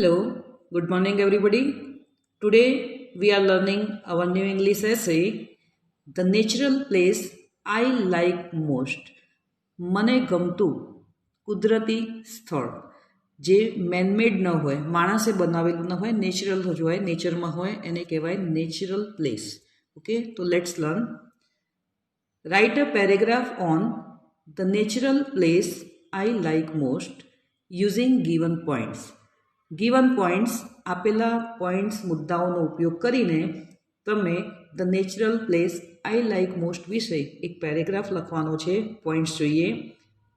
Hello, good morning, everybody. Today we are learning our new English essay, The Natural Place I Like Most. મને ગમતું કુદરતી સ્થળ જે man-made ન હોય, માણસે બનાવેલું ન હોય, નેચરલ જ હોય, નેચરમાં હોય, એને કહેવાય નેચરલ પ્લેસ. ઓકે, તો let's learn. Write a paragraph on the natural place I like most using given points. Given points આપેલા પોઈન્ટ્સ મુદ્દાઓનો ઉપયોગ કરીને તમે the natural place I like most વિશે એક પેરેગ્રાફ લખવાનો છે. પોઈન્ટ્સ જોઈએ.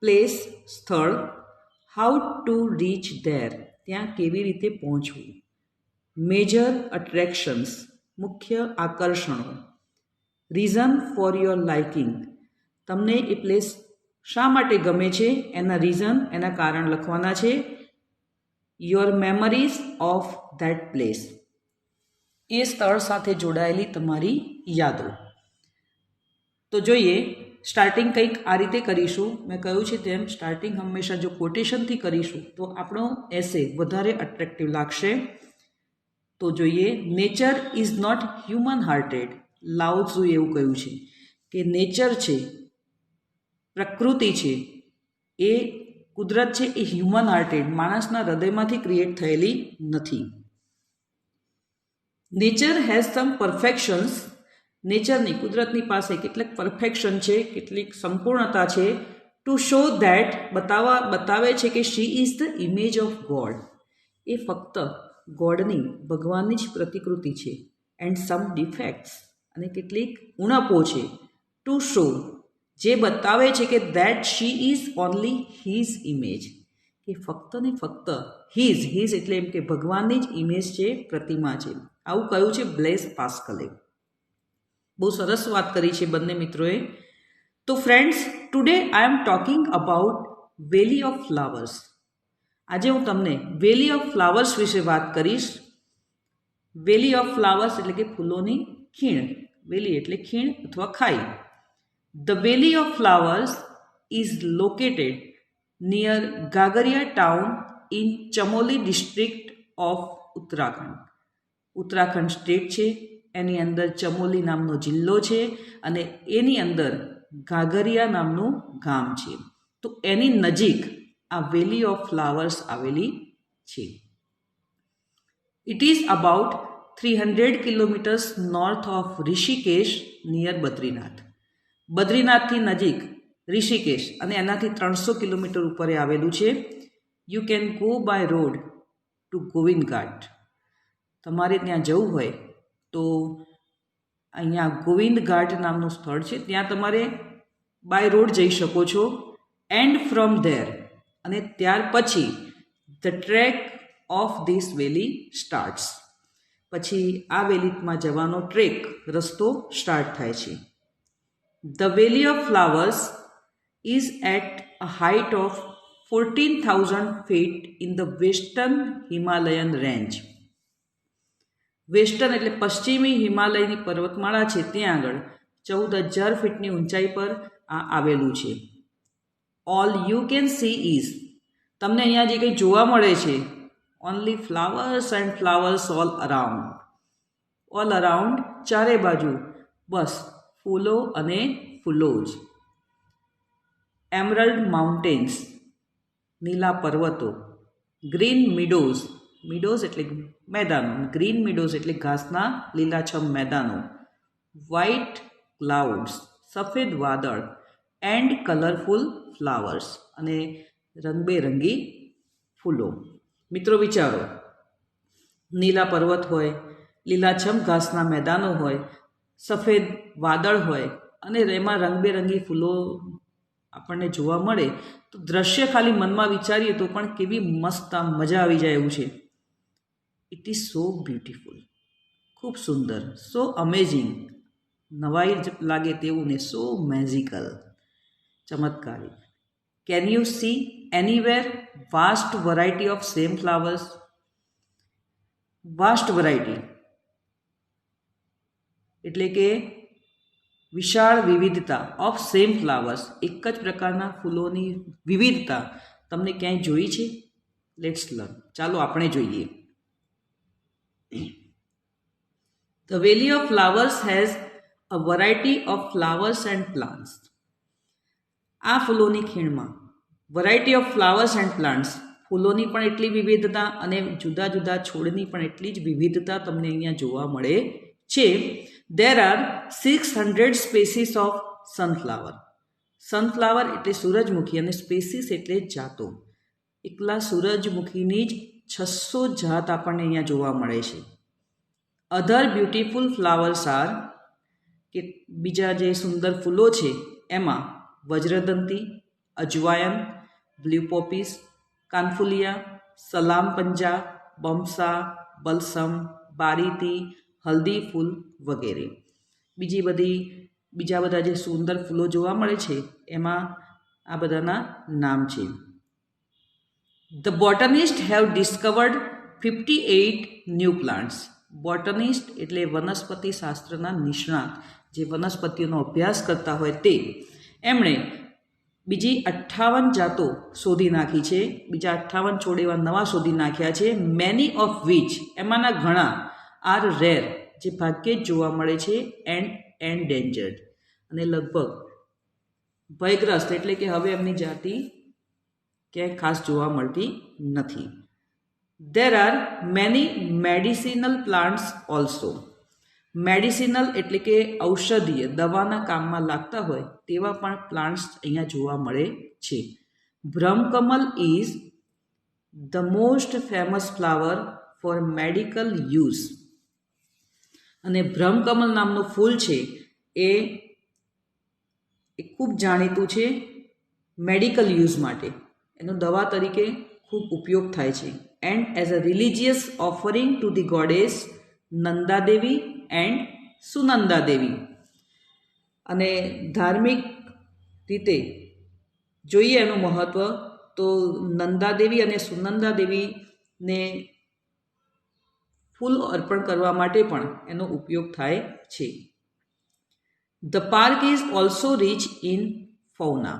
પ્લેસ સ્થળ, હાઉ ટુ રીચ ધેર ત્યાં કેવી રીતે પહોંચવું, મેજર અટ્રેક્શન્સ મુખ્ય આકર્ષણો, રીઝન ફોર યોર લાઇકિંગ તમને એ પ્લેસ શા માટે ગમે છે એના રીઝન એના કારણ લખવાના છે. Your memories of that place એ સ્થળ સાથે જોડાયેલી તમારી યાદો. તો જોઈએ, સ્ટાર્ટિંગ કંઈક આ રીતે કરીશું. મેં કહ્યું છે તેમ સ્ટાર્ટિંગ હંમેશા જો કોટેશનથી કરીશું તો આપણો એસે વધારે અટ્રેક્ટિવ લાગશે. તો જોઈએ, nature is not human hearted. Lao ત્ઝુએ એવું કહ્યું છે કે નેચર છે, પ્રકૃતિ છે, એ કુદરત છે, એ હ્યુમન હાર્ટેડ માણસના હૃદયમાંથી ક્રિએટ થયેલી નથી. નેચર હેઝ સમ પરફેક્શન્સ. નેચરની કુદરતની પાસે કેટલીક પરફેક્શન છે, કેટલીક સંપૂર્ણતા છે. ટુ શો ધેટ બતાવે છે કે she is the image of God. એ ફક્ત ગોડની ભગવાનની જ પ્રતિકૃતિ છે. એન્ડ સમ ડિફેક્ટ્સ અને કેટલીક ઉણપો છે. ટુ શો જે બતાવે છે કે that she is only his image, કે ફક્ત ને ફક્ત હીઝ એટલે એમ કે ભગવાનની જ ઇમેજ છે, પ્રતિમા છે. આવું કહ્યું છે બ્લેઝ પાસ્કલે. બહુ સરસ વાત કરી છે બંને મિત્રોએ. તો friends, today I am talking about valley of flowers. આજે હું તમને વેલી ઓફ ફ્લાવર્સ વિશે વાત કરીશ. વેલી ઓફ ફ્લાવર્સ એટલે કે ફૂલોની ખીણ. વેલી એટલે ખીણ અથવા ખાઈ. The Valley of Flowers is located near Gagaria town in Chamoli district of Uttarakhand. Uttarakhand state છે, એની અંદર ચમોલી નામનો જિલ્લો છે અને એની અંદર ગાગરિયા નામનું ગામ છે. તો એની નજીક આ વેલી ઓફ ફ્લાવર્સ આવેલી છે. It is about 300 kilometres north of Rishikesh near Badrinath. બદ્રીનાથથી નજીક ઋષિકેશ અને એનાથી 300 કિલોમીટર ઉપર આવેલું છે. You can go by road to Govind Ghat. તમારે ત્યાં જવું હોય તો અહીંયા ગોવિંદ ઘાટ નામનું સ્થળ છે, ત્યાં તમારે બાય રોડ જઈ શકો છો. એન્ડ ફ્રોમ ધેર અને ત્યાર પછી the track of this valley starts. પછી આ વેલીમાં જવાનો ટ્રેક રસ્તો સ્ટાર્ટ થાય છે. The Valley of Flowers is at a height of 14,000 feet in the western Himalayan range. Western એટલે પશ્ચિમી હિમાલયની પર્વતમાળા છે, ત્યાં આગળ 14,000 ફીટની ઊંચાઈ પર આ આવેલું છે. All you can she is, તમને અહીંયા જે કંઈ જોવા મળે છે, only flowers and flowers all around. All around ચારે બાજુ બસ ફૂલો અને ફૂલો જ. એમરલ્ડ માઉન્ટેન્સ નીલા પર્વતો. ગ્રીન મિડોઝ, મિડોઝ એટલે મેદાનો, ગ્રીન મિડોઝ એટલે ઘાસના લીલાછમ મેદાનો. વ્હાઇટ ક્લાઉડ્સ સફેદ વાદળ. એન્ડ કલરફુલ ફ્લાવર્સ અને રંગબેરંગી ફૂલો. મિત્રો વિચારો, નીલા પર્વત હોય, લીલાછમ ઘાસના મેદાનો હોય, સફેદ વાદળ હોય અને એમાં રંગબેરંગી ફૂલો આપણને જોવા મળે તો દ્રશ્ય ખાલી મનમાં વિચારીએ તો પણ કેવી મસ્ત આમ મજા આવી જાય એવું છે. ઇટ ઇઝ સો બ્યુટિફુલ, ખૂબ સુંદર, સો અમેઝિંગ, નવાઈ લાગે તેવું ને સો મેજિકલ, ચમત્કારી. Can you see anywhere vast variety of same flowers. Vast variety એટલે કે વિશાળ વિવિધતા ઓફ સેમ ફ્લાવર્સ, એક જ પ્રકારના ફૂલોની વિવિધતા તમને ક્યાંય જોઈ છે? Let's learn. ચાલો આપણે જોઈએ. The Valley of Flowers has a variety of flowers and plants. આ ફૂલોની ખીણમાં variety of flowers and plants, ફૂલોની પણ એટલી વિવિધતા અને જુદા જુદા છોડની પણ એટલી જ વિવિધતા તમને અહીંયા જોવા મળે છે. There R 600 spaces of sunflower. Sunflower એટલે સૂરજમુખી અને સ્પેસીસ એટલે જાતો. એકલા સૂરજમુખીની જ 600 જાત આપણને અહીંયા જોવા મળે છે. અધર બ્યુટીફુલ ફ્લાવર્સ આર, કે બીજા જે સુંદર ફૂલો છે એમાં વજ્રદંતી, અજવાયન, બ્લુ પોપીસ, કાનફુલિયા, સલામ પંજા, બમસા, બલસમ, બારીતી, હલ્દી ફૂલ વગેરે. બીજા બધા જે સુંદર ફૂલો જોવા મળે છે એમાં આ બધાના નામ છે. The botanist have discovered 58 new plants. Botanist એટલે વનસ્પતિ શાસ્ત્રના નિષ્ણાત, જે વનસ્પતિઓનો અભ્યાસ કરતા હોય તે. એમણે બીજી 58 જાતો શોધી નાખી છે, બીજા 58 છોડ એવા નવા શોધી નાખ્યા છે. મેની ઓફ વિચ, એમાંના ઘણા, આર રેર, જે ભાગ્યે જ જોવા મળે છે, એન્ડ એન્ડેન્જર્ડ, અને લગભગ ભયગ્રસ્ત, એટલે કે હવે એમની જાતિ ક્યાંય ખાસ જોવા મળતી નથી. There are many medicinal plants also. Medicinal એટલે કે ઔષધીય, દવાના કામમાં લાગતા હોય તેવા પણ પ્લાન્ટ્સ અહીંયા જોવા મળે છે. Brahmakamal is the most famous flower for medical use. અને બ્રહ્મકમલ નામનું ફૂલ છે એ ખૂબ જાણીતું છે મેડિકલ યુઝ માટે. એનો દવા તરીકે ખૂબ ઉપયોગ થાય છે. And as a religious offering to the goddess Nanda Devi and Sunanda Devi. અને ધાર્મિક રીતે જોઈએ એનું મહત્ત્વ તો નંદા દેવી અને સુનંદા દેવીને ફૂલ અર્પણ કરવા માટે પણ એનો ઉપયોગ થાય છે. The park is also rich in fauna.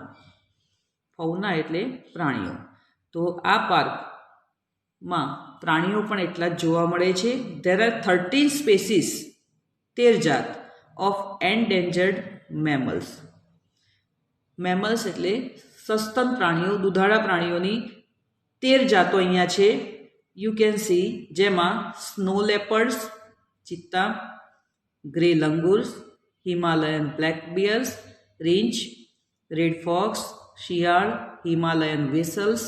Fauna એટલે પ્રાણીઓ. તો આ પાર્કમાં પ્રાણીઓ પણ એટલા જ જોવા મળે છે. ધેર આર 13 સ્પેસીસ, 13 જાત ઓફ એન્ડેન્જર્ડ મેમલ્સ. મેમલ્સ એટલે સસ્તન પ્રાણીઓ, દુધાળા પ્રાણીઓની 13 જાતો અહીંયા છે. યુ કેન સી, જેમાં સ્નો લેપર્ડ્સ, ચિત્તા, ગ્રે લંગુર્સ, હિમાલયન બ્લેક બિયર્સ, રીંછ, રેડ ફોક્સ, શિયાળ, હિમાલયન વેસલ્સ,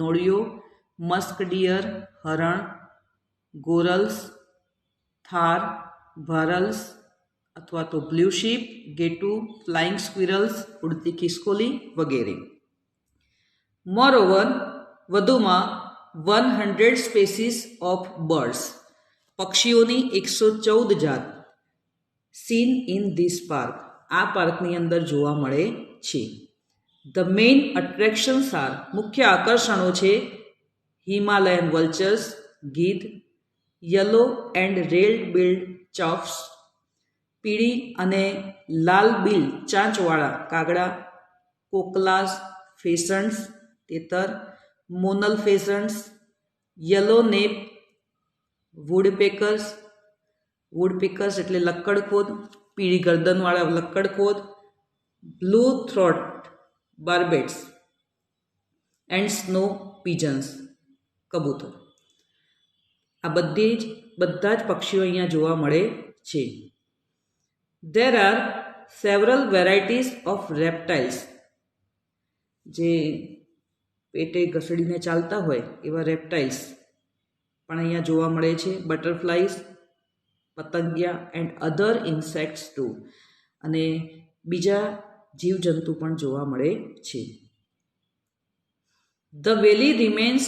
નોળિયો, મસ્ક ડિયર, હરણ, ગોરલ્સ, થાર, ભરલ્સ અથવા તો બ્લુ શીપ, ગેટુ, ફ્લાઇંગ સ્ક્વિરલ્સ, ઉડતી ખિસકોલી વગેરે. મોરઓવર, વધુમાં 100 સ્પેસીસ ઓફ બર્ડ્સ, પક્ષીઓની 114 જાત સીન ઇન ધીસ પાર્ક, આ પાર્કની અંદર જોવા મળે છે. ધ મેઇન અટ્રેક્શન્સ આર, મુખ્ય આકર્ષણો છે હિમાલયન વલ્ચર્સ, ગીધ, યલો એન્ડ રેડ બિલ્ડ ચફ્સ, પીળી અને લાલ બિલ ચાંચવાળા કાગડા, કોકલાસ, ફેસન્ટ્સ, તેતર, monal pheasants, yellow nape, woodpeckers એટલે લક્કડખોદ, પીળી ગરદનવાળા લક્કડખોદ, blue throat barbets and snow pigeons, કબૂતર. આ બધા જ પક્ષીઓ અહીંયા જોવા મળે છે. There are several varieties of reptiles, જે પેટે ઘસડીને ચાલતા હોય એવા રેપ્ટાઇલ્સ પણ અહીંયા જોવા મળે છે. બટરફ્લાઇઝ, પતંગિયા એન્ડ અધર ઇન્સેક્ટ્સ ટુ, અને બીજા જીવજંતુ પણ જોવા મળે છે. The valley remains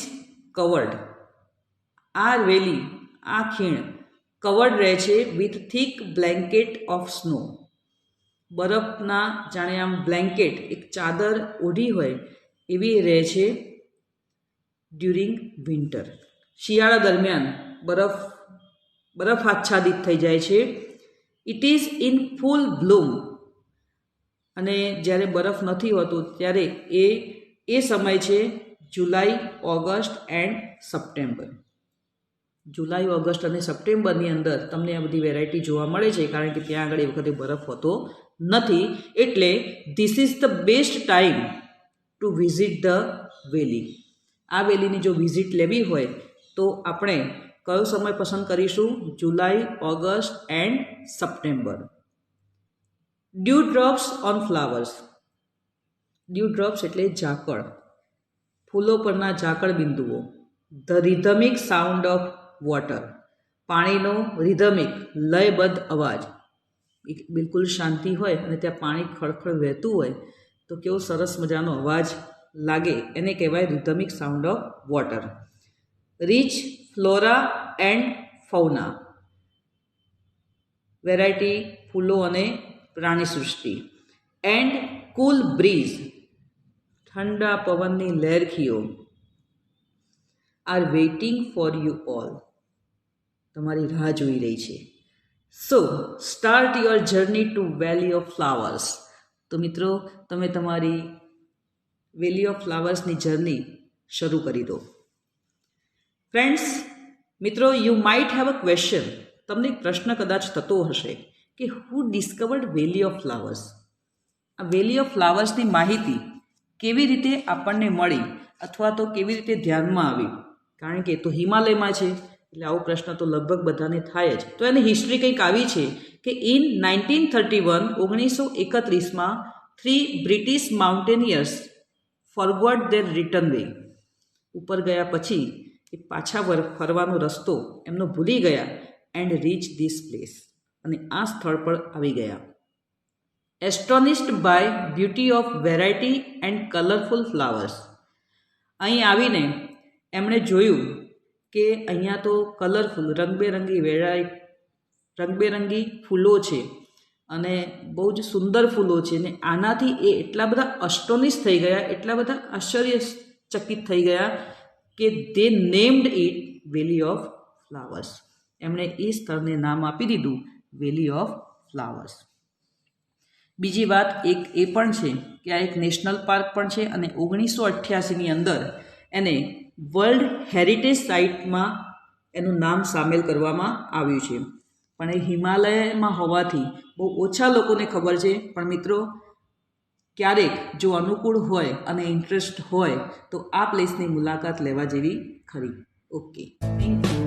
covered. આ વેલી, આ ખીણ કવર્ડ રહે છે with thick blanket of snow. બરફના જાણે આમ બ્લેન્કેટ, એક ચાદર ઓઢી હોય એવી રહે છે ડ્યુરિંગ વિન્ટર. શિયાળા દરમિયાન બરફ આચ્છાદિત થઈ જાય છે. It is in full bloom, અને જ્યારે બરફ નથી હોતો ત્યારે એ સમય છે July, August and September. July, August અને સપ્ટેમ્બરની અંદર તમને આ બધી વેરાયટી જોવા મળે છે, કારણ કે ત્યાં આગળ એ વખતે બરફ હોતો નથી. એટલે this is the best time to visit the વેલી. આ વેલીની જો વિઝિટ લેવી હોય તો આપણે કયો સમય પસંદ કરીશું? July, August and September. Dew drops on flowers. Dew drops એટલે ઝાકળ, ફૂલો પરના ઝાકળ બિંદુઓ. The rhythmic sound of water. પાણીનો રિધમિક લયબદ્ધ અવાજ. બિલકુલ શાંતિ હોય અને ત્યાં પાણી ખળખળ વહેતું હોય તો કેવો સરસ મજાનો અવાજ લાગે, એને કહેવાય rhythmic sound of water. Rich flora and fauna. Variety ફૂલો અને પ્રાણી સૃષ્ટિ. And cool breeze. ઠંડા પવનની લહેરખીઓ. Are waiting for you all. તમારી રાહ જોઈ રહી છે. So start your journey to valley of flowers. તો મિત્રો, તમે તમારી વેલી ઓફ ફ્લાવર્સની જર્ની શરૂ કરી દો. ફ્રેન્ડ્સ, મિત્રો, you might have a question. તમને એક પ્રશ્ન કદાચ થતો હશે કે હુ ડિસ્કવર્ડ વેલી ઓફ ફ્લાવર્સ. આ વેલી ઓફ ફ્લાવર્સની માહિતી કેવી રીતે આપણને મળી અથવા તો કેવી રીતે ધ્યાનમાં આવી? કારણ કે એ તો હિમાલયમાં છે, એટલે આવો પ્રશ્ન તો લગભગ બધાને થાય જ. તો એની હિસ્ટ્રી કંઈક આવી છે કે in 1931 3 British mountaineers forgot their return way. ઉપર ગયા પછી એ પાછા ફરવાનો રસ્તો એમનો ભૂલી ગયા એન્ડ રીચ ધીસ પ્લેસ. અને આ સ્થળ પર આવી ગયા. Astonished by beauty of variety and colourful flowers. અહીં આવીને એમણે જોયું કે અહીંયા તો કલરફુલ રંગબેરંગી ફૂલો છે અને બહુ જ સુંદર ફૂલો છે. ને આનાથી એ એટલા બધા અસ્ટોનિશ થઈ ગયા, એટલા બધા આશ્ચર્યચકિત થઈ ગયા કે they named it valley of flowers. એમણે એ સ્થળને નામ આપી દીધું વેલી ઓફ ફ્લાવર્સ. બીજી વાત એક એ પણ છે કે આ એક નેશનલ પાર્ક પણ છે અને 1988ની અંદર એને વર્લ્ડ હેરિટેજ સાઇટમાં એનું નામ સામેલ કરવામાં આવ્યું છે. પણ એ હિમાલયમાં હોવાથી બહુ ઓછા લોકોને ખબર છે. પણ મિત્રો, ક્યારેક જો અનુકૂળ હોય અને ઇન્ટરેસ્ટ હોય તો આ પ્લેસની મુલાકાત લેવા જેવી ખરી. Okay, thank you.